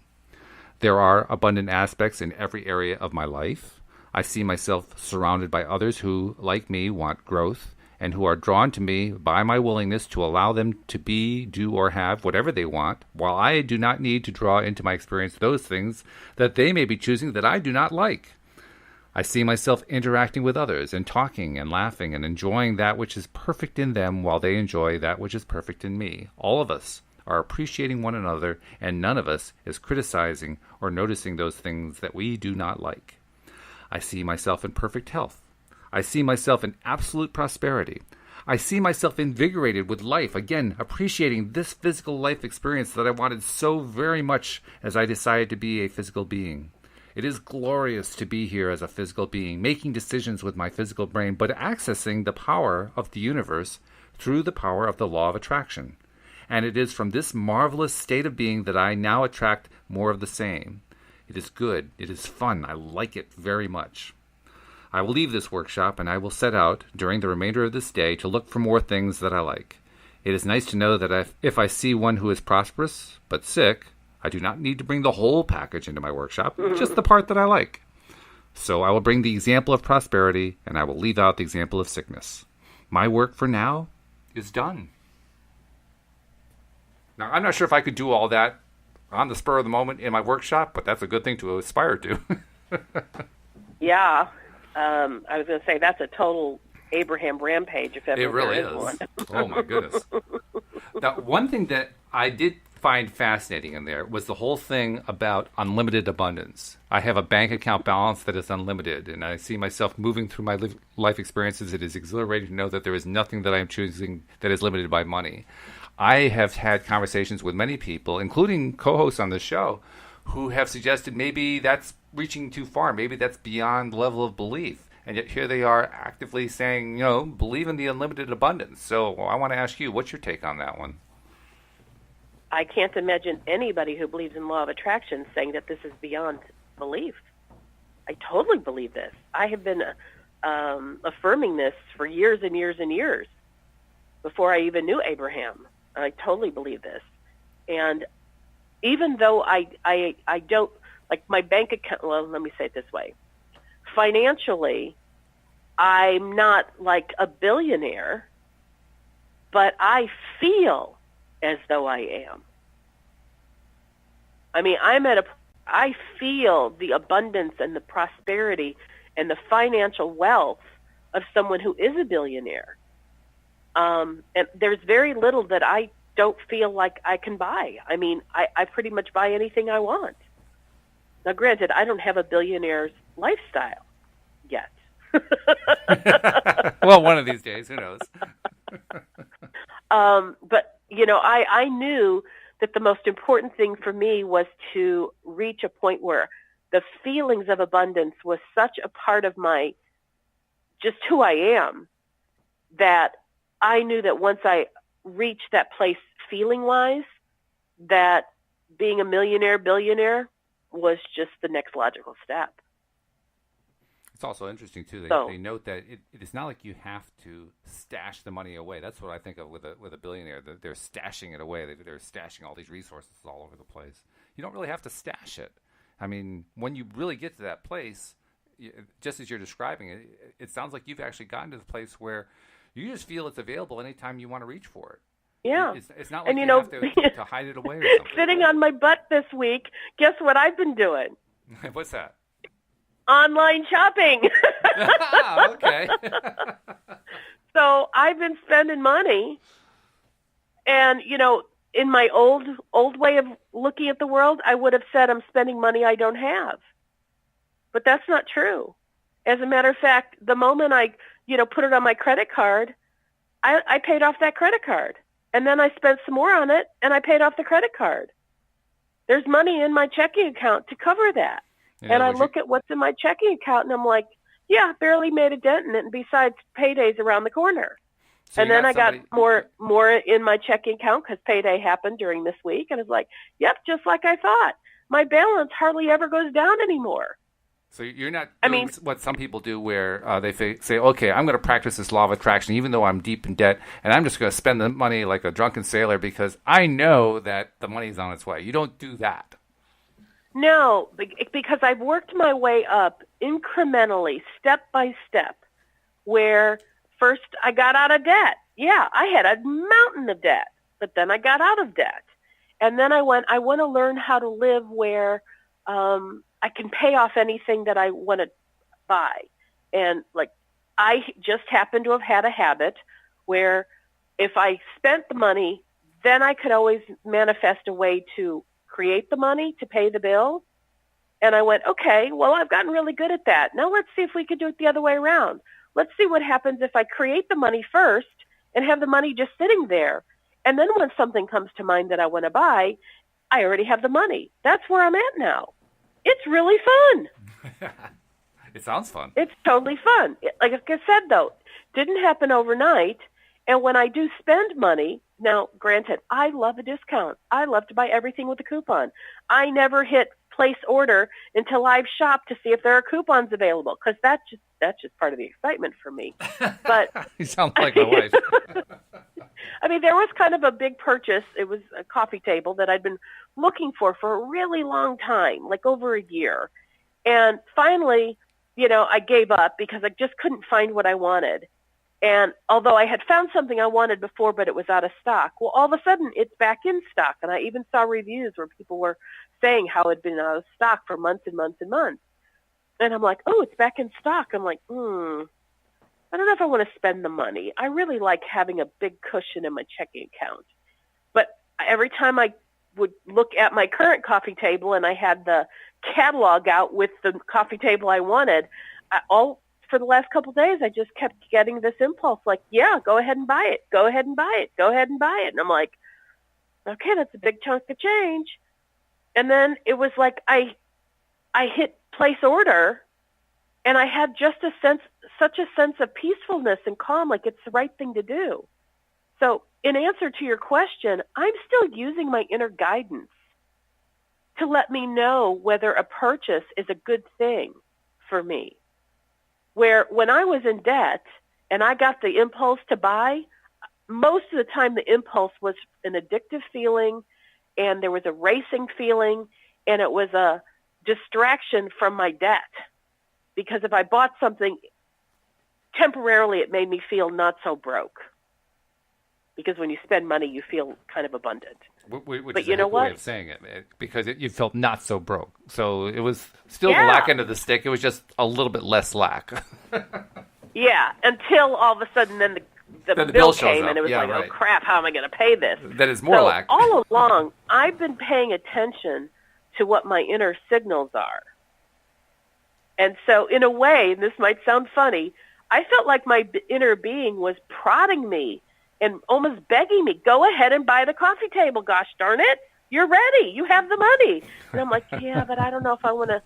There are abundant aspects in every area of my life. I see myself surrounded by others who, like me, want growth, and who are drawn to me by my willingness to allow them to be, do, or have whatever they want, while I do not need to draw into my experience those things that they may be choosing that I do not like. I see myself interacting with others and talking and laughing and enjoying that which is perfect in them while they enjoy that which is perfect in me. All of us are appreciating one another, and none of us is criticizing or noticing those things that we do not like. I see myself in perfect health. I see myself in absolute prosperity. I see myself invigorated with life, again, appreciating this physical life experience that I wanted so very much as I decided to be a physical being. It is glorious to be here as a physical being, making decisions with my physical brain, but accessing the power of the universe through the power of the law of attraction. And it is from this marvelous state of being that I now attract more of the same. It is good. It is fun. I like it very much. I will leave this workshop and I will set out during the remainder of this day to look for more things that I like. It is nice to know that if I see one who is prosperous but sick, I do not need to bring the whole package into my workshop, just the part that I like. So I will bring the example of prosperity and I will leave out the example of sickness. My work for now is done. Now, I'm not sure if I could do all that on the spur of the moment in my workshop, but that's a good thing to aspire to. Yeah. I was going to say that's a total Abraham rampage if ever it really there is one. Oh, my goodness. Now, one thing that I did find fascinating in there was the whole thing about unlimited abundance. I have a bank account balance that is unlimited, and I see myself moving through my life experiences. It is exhilarating to know that there is nothing that I am choosing that is limited by money. I have had conversations with many people, including co-hosts on the show, who have suggested maybe that's reaching too far. Maybe that's beyond the level of belief. And yet here they are actively saying, believe in the unlimited abundance. So I want to ask you, what's your take on that one? I can't imagine anybody who believes in law of attraction saying that this is beyond belief. I totally believe this. I have been affirming this for years and years and years before I even knew Abraham. I totally believe this. And even though I don't, like my bank account, well, let me say it this way. Financially, I'm not like a billionaire, but I feel as though I am. I mean, I feel the abundance and the prosperity and the financial wealth of someone who is a billionaire. And there's very little that I don't feel like I can buy. I mean, I pretty much buy anything I want. Now, granted, I don't have a billionaire's lifestyle yet. Well, one of these days, who knows? But, I knew that the most important thing for me was to reach a point where the feelings of abundance was such a part of just who I am, that I knew that once I reached that place feeling-wise, that being a billionaire was just the next logical step. It's also interesting, too. They note that it is not like you have to stash the money away. That's what I think of with a billionaire. They're stashing it away. They're stashing all these resources all over the place. You don't really have to stash it. I mean, when you really get to that place, just as you're describing it, it sounds like you've actually gotten to the place where you just feel it's available anytime you want to reach for it. Yeah. It's not like you have to hide it away or something. Sitting on my butt this week, guess what I've been doing? What's that? Online shopping. Okay. So I've been spending money, and in my old way of looking at the world, I would have said I'm spending money I don't have, but that's not true. As a matter of fact, the moment I put it on my credit card, I paid off that credit card, and then I spent some more on it, and I paid off the credit card. There's money in my checking account to cover that. And I look at what's in my checking account, and I'm like, yeah, barely made a dent in it, and besides, payday's around the corner. So and then I got more in my checking account because payday happened during this week, and it's like, yep, just like I thought. My balance hardly ever goes down anymore. So you're not doing what some people do where they say, okay, I'm going to practice this law of attraction even though I'm deep in debt, and I'm just going to spend the money like a drunken sailor because I know that the money's on its way. You don't do that. No, because I've worked my way up incrementally, step by step, where first I got out of debt. Yeah, I had a mountain of debt, but then I got out of debt. And then I want to learn how to live where I can pay off anything that I want to buy. And I just happen to have had a habit where if I spent the money, then I could always manifest a way to create the money to pay the bills. And I went, okay, well, I've gotten really good at that. Now let's see if we could do it the other way around. Let's see what happens if I create the money first and have the money just sitting there. And then when something comes to mind that I want to buy, I already have the money. That's where I'm at now. It's really fun. It sounds fun. It's totally fun. Like I said, though, didn't happen overnight. And when I do spend money, now, granted, I love a discount. I love to buy everything with a coupon. I never hit place order until I've shopped to see if there are coupons available, because that's just part of the excitement for me. But You sound like my wife. I mean, there was kind of a big purchase. It was a coffee table that I'd been looking for a really long time, like over a year. And finally, I gave up because I just couldn't find what I wanted. And although I had found something I wanted before, but it was out of stock, well, all of a sudden it's back in stock. And I even saw reviews where people were saying how it had been out of stock for months and months and months. And I'm like, oh, it's back in stock. I'm like, I don't know if I want to spend the money. I really like having a big cushion in my checking account. But every time I would look at my current coffee table and I had the catalog out with the coffee table I wanted, for the last couple of days, I just kept getting this impulse, like, yeah, go ahead and buy it. Go ahead and buy it. Go ahead and buy it. And I'm like, okay, that's a big chunk of change. And then it was like I hit place order, and I had just such a sense of peacefulness and calm, like it's the right thing to do. So in answer to your question, I'm still using my inner guidance to let me know whether a purchase is a good thing for me. Where when I was in debt and I got the impulse to buy, most of the time the impulse was an addictive feeling, and there was a racing feeling, and it was a distraction from my debt. Because if I bought something, temporarily it made me feel not so broke. Because when you spend money, you feel kind of abundant. Which but is you know what? way of saying it, because you felt not so broke. So it was still the lack end of the stick. It was just a little bit less lack. Yeah, until all of a sudden then the bill came, and it was right. Oh, crap, how am I going to pay this? Then it's more lack. All along, I've been paying attention to what my inner signals are. And so in a way, and this might sound funny, I felt like my inner being was prodding me and almost begging me, go ahead and buy the coffee table, gosh darn it. You're ready. You have the money. And I'm like, yeah, but I don't know if I want to,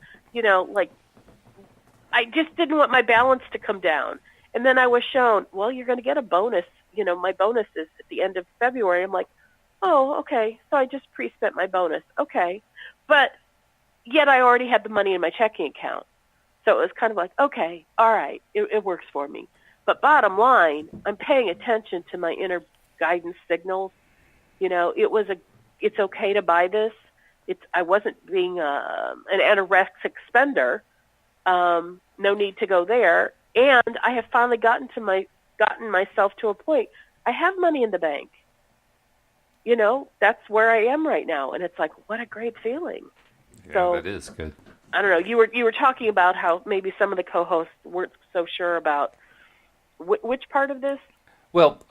I just didn't want my balance to come down. And then I was shown, well, you're going to get a bonus. My bonus is at the end of February. I'm like, oh, okay. So I just pre-spent my bonus. Okay. But yet I already had the money in my checking account. So it was kind of like, okay, all right, it works for me. But bottom line, I'm paying attention to my inner guidance signals. It's okay to buy this. I wasn't being an anorexic spender. No need to go there. And I have finally gotten myself to a point. I have money in the bank. That's where I am right now, and it's like, what a great feeling. Yeah, so that is good. I don't know. You were talking about how maybe some of the co-hosts weren't so sure about which part of this? Well,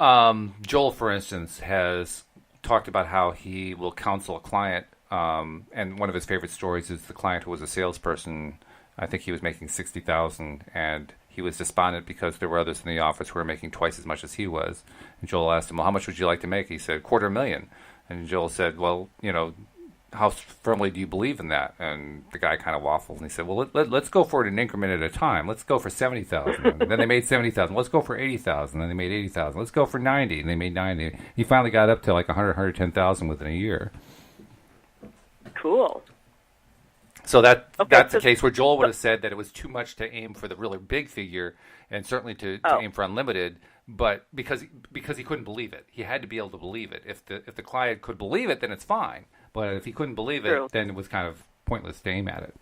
Joel, for instance, has talked about how he will counsel a client, and one of his favorite stories is the client who was a salesperson. I think he was making $60,000, and he was despondent because there were others in the office who were making twice as much as he was. And Joel asked him, well, how much would you like to make? He said, $250,000. And Joel said, well, how firmly do you believe in that? And the guy kind of waffled, and he said, well, let's go for it an increment at a time. Let's go for $70,000. Then they made $70,000. Let's go for $80,000. Then they made $80,000. Let's go for $90,000, and they made $90,000. He finally got up to like $110,000 within a year. Cool. So that's the case where Joel would have said that it was too much to aim for the really big figure, and certainly to aim for unlimited. But because he couldn't believe it, he had to be able to believe it. If the client could believe it, then it's fine. But if he couldn't believe it, then it was kind of pointless to aim at it.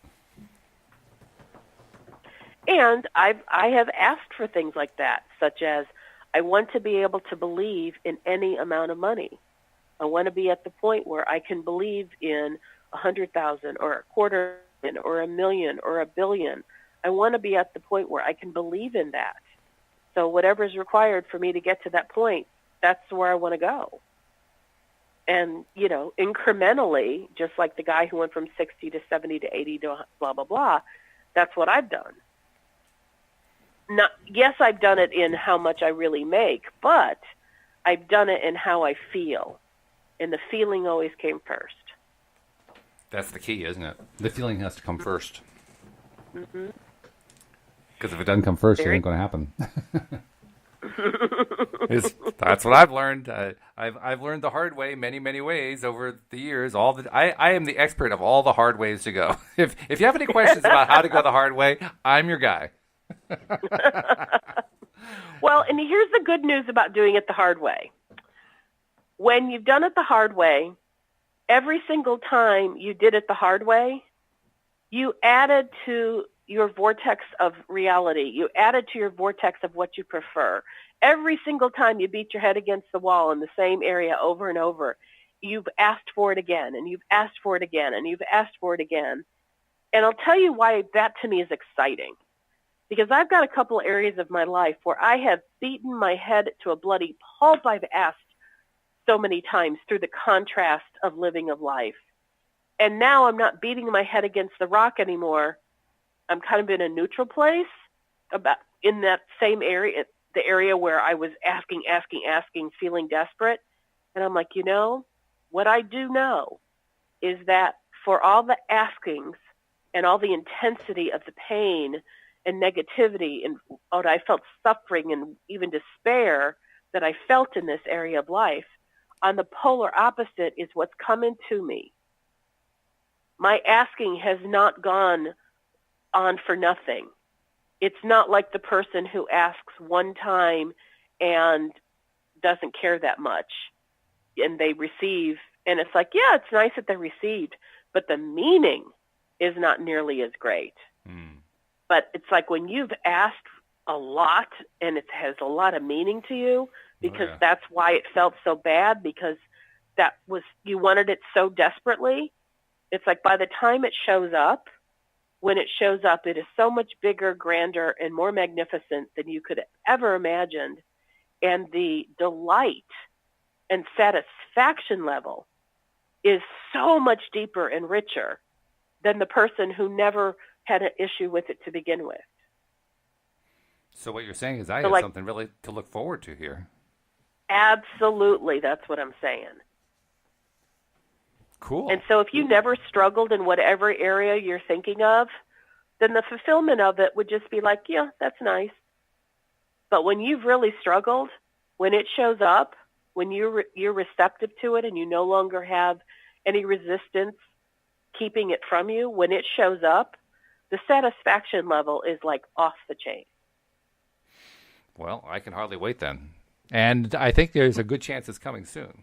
And I have asked for things like that, such as I want to be able to believe in any amount of money. I want to be at the point where I can believe in 100,000 or $250,000 or $1 million or $1 billion. I want to be at the point where I can believe in that. So whatever is required for me to get to that point, that's where I want to go. And, incrementally, just like the guy who went from 60 to 70 to 80 to blah, blah, blah, that's what I've done. Yes, I've done it in how much I really make, but I've done it in how I feel. And the feeling always came first. That's the key, isn't it? The feeling has to come first. Mm-hmm. Because if it doesn't come first, it ain't going to happen. That's what I've learned. I've learned the hard way, many ways over the years. I am the expert of all the hard ways to go. If you have any questions about how to go the hard way, I'm your guy. Well, and here's the good news about doing it the hard way. When you've done it the hard way, every single time you did it the hard way, you added to your vortex of reality. You added to your vortex of what you prefer. Every single time you beat your head against the wall in the same area over and over, you've asked for it again, and you've asked for it again, and you've asked for it again. And I'll tell you why that to me is exciting. Because I've got a couple areas of my life where I have beaten my head to a bloody pulp. I've asked so many times through the contrast of living of life. And now I'm not beating my head against the rock anymore. I'm kind of in a neutral place about in that same area, the area where I was asking, feeling desperate. And I'm like, what I do know is that for all the askings and all the intensity of the pain and negativity and what I felt suffering and even despair that I felt in this area of life, on the polar opposite is what's coming to me. My asking has not gone on for nothing. It's not like the person who asks one time and doesn't care that much and they receive, and it's like, yeah, it's nice that they received, but the meaning is not nearly as great. But it's like when you've asked a lot and it has a lot of meaning to you, because that's why it felt so bad, because that was, you wanted it so desperately. It's like by the time it shows up, when it shows up, it is so much bigger, grander, and more magnificent than you could have ever imagined. And the delight and satisfaction level is so much deeper and richer than the person who never had an issue with it to begin with. So what you're saying is I have something really to look forward to here. Absolutely, that's what I'm saying. Cool. And so if you never struggled in whatever area you're thinking of, then the fulfillment of it would just be like, yeah, that's nice. But when you've really struggled, when it shows up, when you're receptive to it and you no longer have any resistance keeping it from you, when it shows up, the satisfaction level is like off the chain. Well, I can hardly wait then. And I think there's a good chance it's coming soon.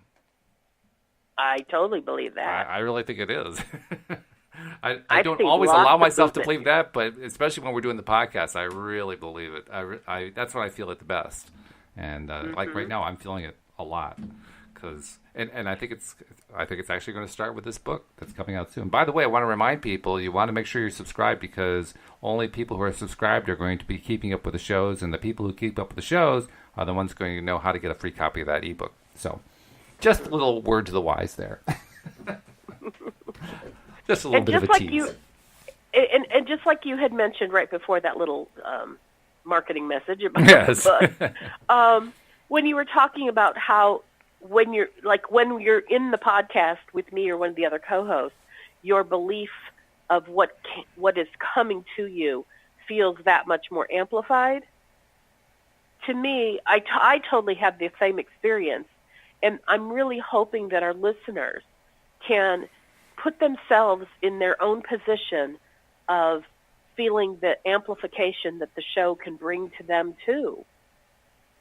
I totally believe that. I really think it is. I don't always allow myself to believe that, but especially when we're doing the podcast, I really believe it. That's when I feel it the best. And like right now, I'm feeling it a lot. And I think it's actually going to start with this book that's coming out soon. By the way, I want to remind people, you want to make sure you're subscribed, because only people who are subscribed are going to be keeping up with the shows, and the people who keep up with the shows are the ones going to know how to get a free copy of that ebook. So just a little word to the wise there. Just a little bit of a tease. And just like you had mentioned right before that little marketing message about the book, when you were talking about how when you're in the podcast with me or one of the other co-hosts, your belief of what is coming to you feels that much more amplified. To me, I totally have the same experience, and I'm really hoping that our listeners can put themselves in their own position of feeling the amplification that the show can bring to them too.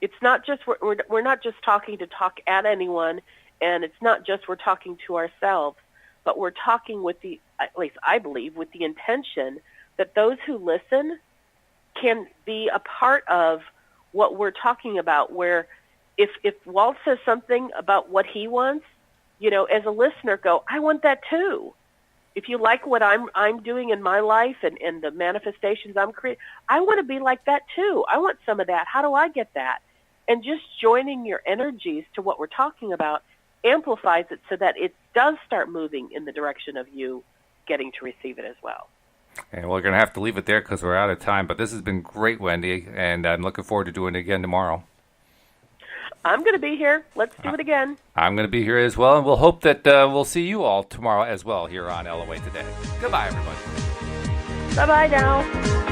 It's not just we're not just talking to talk at anyone, and it's not just we're talking to ourselves, but we're talking with at least I believe, with the intention that those who listen can be a part of what we're talking about. Where if Walt says something about what he wants, as a listener, go, I want that too. If you like what I'm doing in my life and the manifestations I'm creating, I want to be like that too. I want some of that. How do I get that? And just joining your energies to what we're talking about amplifies it so that it does start moving in the direction of you getting to receive it as well. And we're going to have to leave it there because we're out of time. But this has been great, Wendy, and I'm looking forward to doing it again tomorrow. I'm going to be here. Let's do it again. I'm going to be here as well, and we'll hope that we'll see you all tomorrow as well here on LOA Today. Goodbye, everybody. Bye-bye now.